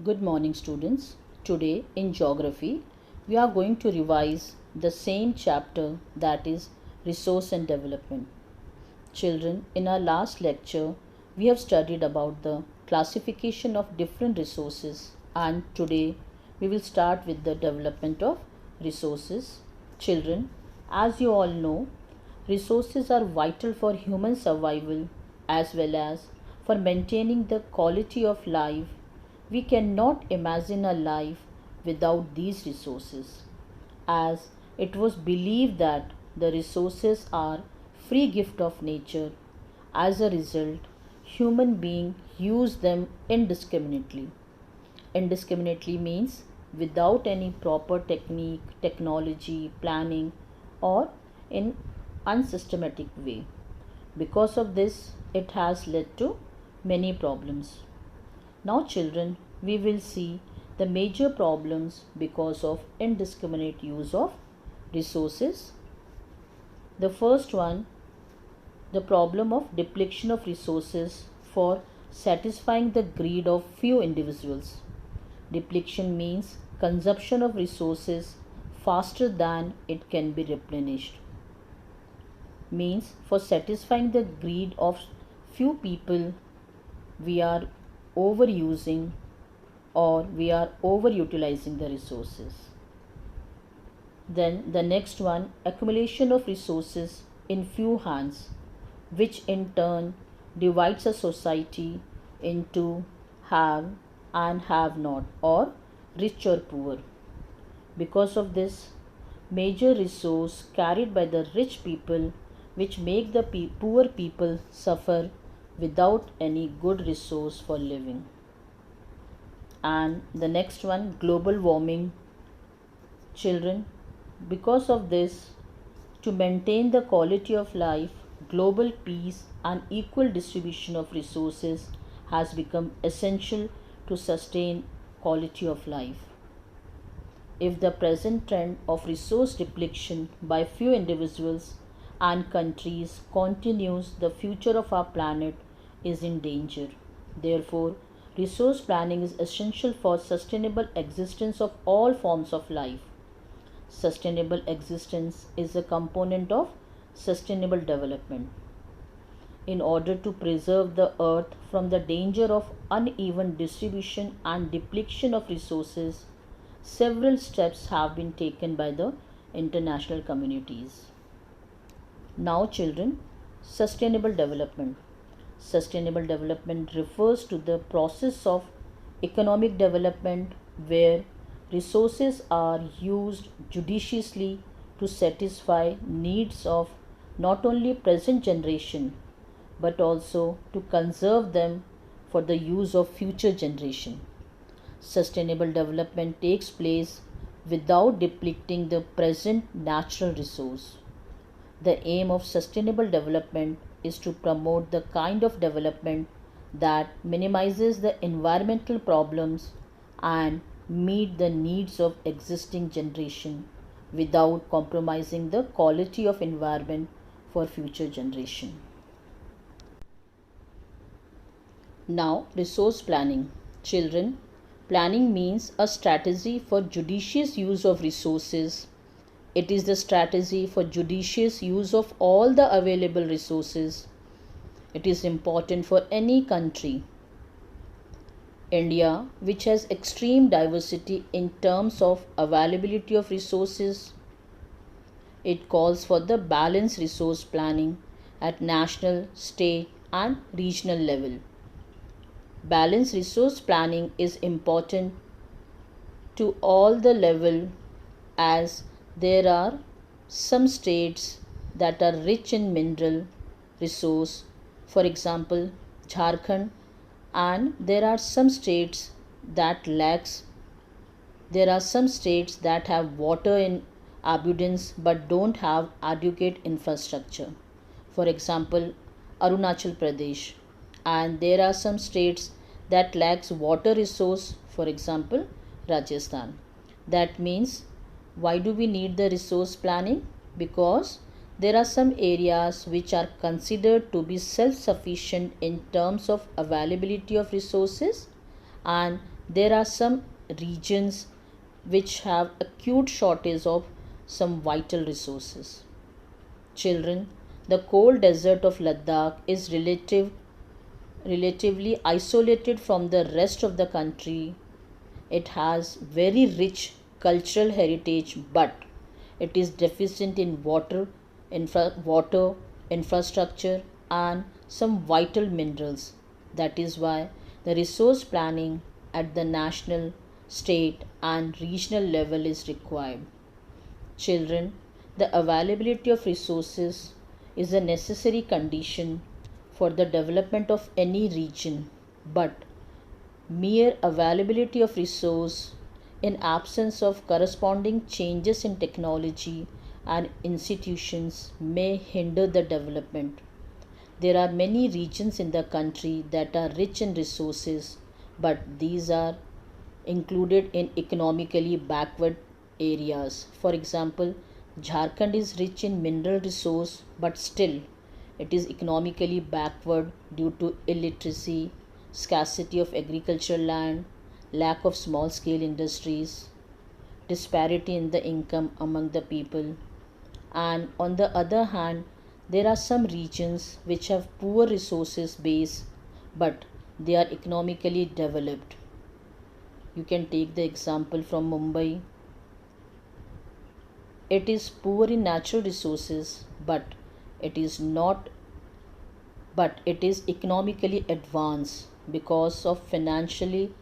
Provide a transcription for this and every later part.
Good morning, students. Today in geography, we are going to revise the same chapter, that is resource and development. Children, in our last lecture, we have studied about the classification of different resources, and today we will start with the development of resources. Children, as you all know, resources are vital for human survival as well as for maintaining the quality of life. We cannot imagine a life without these resources, as it was believed that the resources are free gift of nature. As a result, human beings use them indiscriminately. Indiscriminately means without any proper technique, technology, planning, or in unsystematic way. Because of this, it has led to many problems. Now, children, we will see the major problems because of indiscriminate use of resources. The first one, the problem of depletion of resources for satisfying the greed of few individuals. Depletion means consumption of resources faster than it can be replenished. Means for satisfying the greed of few people, we are overusing or we are overutilizing the resources. Then the next one, accumulation of resources in few hands, which in turn divides a society into have and have not, or rich or poor. Because of this, major resource carried by the rich people which make the poor people suffer without any good resource for living. And the next one, global warming. Children, because of this, to maintain the quality of life, global peace and equal distribution of resources has become essential to sustain quality of life. If the present trend of resource depletion by few individuals and countries continues, the future of our planet is in danger. Therefore, resource planning is essential for sustainable existence of all forms of life. Sustainable existence is a component of sustainable development. In order to preserve the earth from the danger of uneven distribution and depletion of resources, several steps have been taken by the international communities. Now, children, sustainable development. Sustainable development refers to the process of economic development where resources are used judiciously to satisfy needs of not only present generation but also to conserve them for the use of future generation. Sustainable development takes place without depleting the present natural resource. The aim of sustainable development is to promote the kind of development that minimizes the environmental problems and meet the needs of existing generation without compromising the quality of environment for future generation. Now, resource planning. Children, planning means a strategy for judicious use of resources. It is the strategy for judicious use of all the available resources. It is important for any country. India, which has extreme diversity in terms of availability of resources, it calls for the balanced resource planning at national, state, and regional level. Balanced resource planning is important to all the level, as there are some states that are rich in mineral resource, for example Jharkhand, and there are some states that have water in abundance but don't have adequate infrastructure, for example Arunachal Pradesh, and there are some states that lacks water resource, for example Rajasthan. That means, why do we need the resource planning? Because there are some areas which are considered to be self-sufficient in terms of availability of resources, and There are some regions which have acute shortage of some vital resources. Children, the cold desert of Ladakh is relatively isolated from the rest of the country. It has very rich cultural heritage, but it is deficient in water infrastructure, and some vital minerals. That is why the resource planning at the national, state, and regional level is required. Children, the availability of resources is a necessary condition for the development of any region, but mere availability of resource in absence of corresponding changes in technology and institutions may hinder the development. There are many regions in the country that are rich in resources, but these are included in economically backward areas. For example, Jharkhand is rich in mineral resource, but still it is economically backward due to illiteracy, scarcity of agricultural land, lack of small scale industries, disparity in the income among the people. And on the other hand, there are some regions which have poor resources base, but they are economically developed. You can take the example from Mumbai. It is poor in natural resources, it is not but it is economically advanced because of financially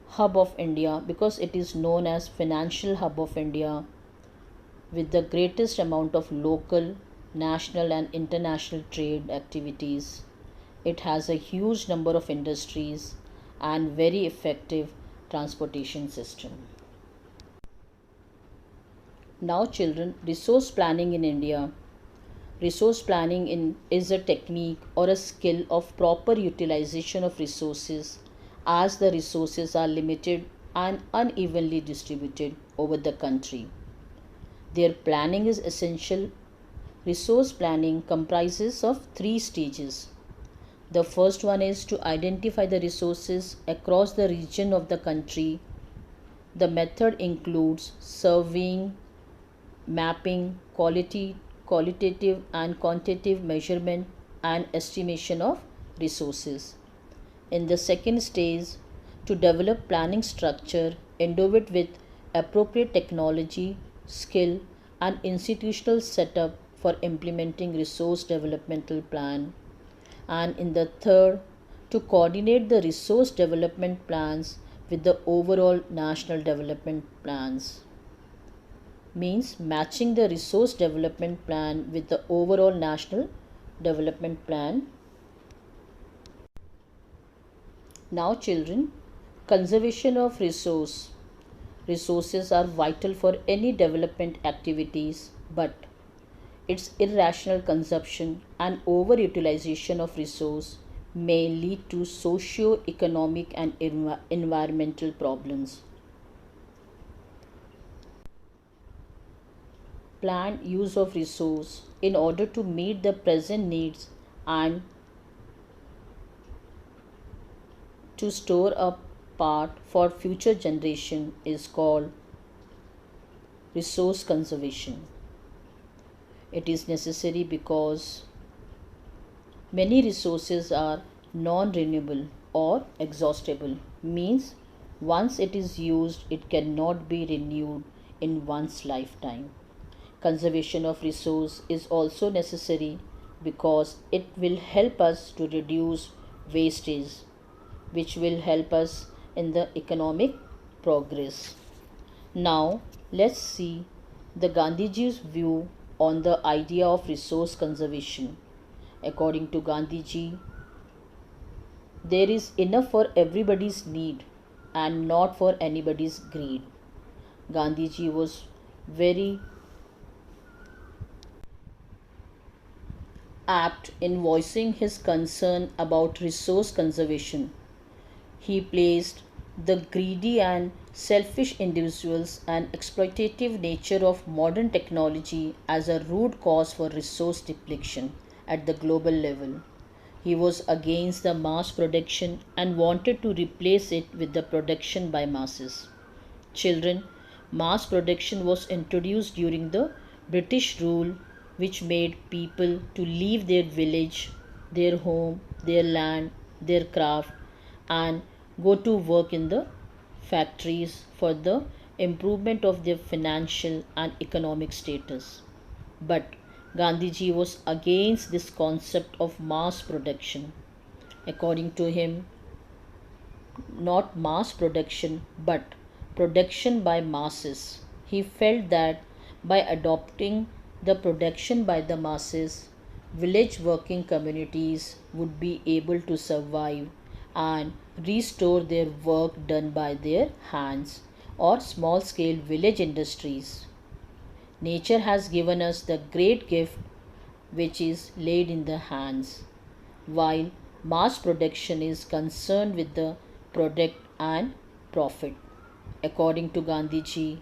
hub of India, because it is known as financial hub of India with the greatest amount of local, national, and international trade activities. It has a huge number of industries and very effective transportation system. Now children, resource planning in India. Resource planning is a technique or a skill of proper utilization of resources as the resources are limited and unevenly distributed over the country. Their planning is essential. Resource planning comprises of three stages. The first one is to identify the resources across the region of the country. The method includes surveying, mapping, qualitative and quantitative measurement and estimation of resources. In the second stage, to develop planning structure endowed with appropriate technology, skill, and institutional setup for implementing resource developmental plan. And in the third, to coordinate the resource development plans with the overall national development plans, means matching the resource development plan with the overall national development plan. Now children, conservation of resources are vital for any development activities, but its irrational consumption and overutilization of resource may lead to socio-economic and environmental problems. Planned use of resource in order to meet the present needs and to store a part for future generation is called resource conservation. It is necessary because many resources are non-renewable or exhaustible, means once it is used it cannot be renewed in one's lifetime. Conservation of resource is also necessary because it will help us to reduce wastage, which will help us in the economic progress. Now let's see the Gandhiji's view on the idea of resource conservation. According to Gandhiji, there is enough for everybody's need and not for anybody's greed. Gandhiji was very apt in voicing his concern about resource conservation. He placed the greedy and selfish individuals and exploitative nature of modern technology as a root cause for resource depletion at the global level. He was against the mass production and wanted to replace it with the production by masses. Children, mass production was introduced during the British rule, which made people to leave their village, their home, their land, their craft, and go to work in the factories for the improvement of their financial and economic status. But Gandhiji was against this concept of mass production. According to him, not mass production but production by masses. He felt that by adopting the production by the masses, village working communities would be able to survive and restore their work done by their hands or small scale village industries. Nature has given us the great gift which is laid in the hands, while mass production is concerned with the product and profit. According to Gandhiji,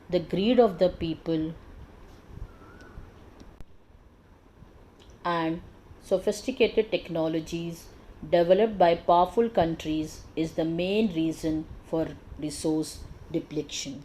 the greed of the people and sophisticated technologies developed by powerful countries is the main reason for resource depletion.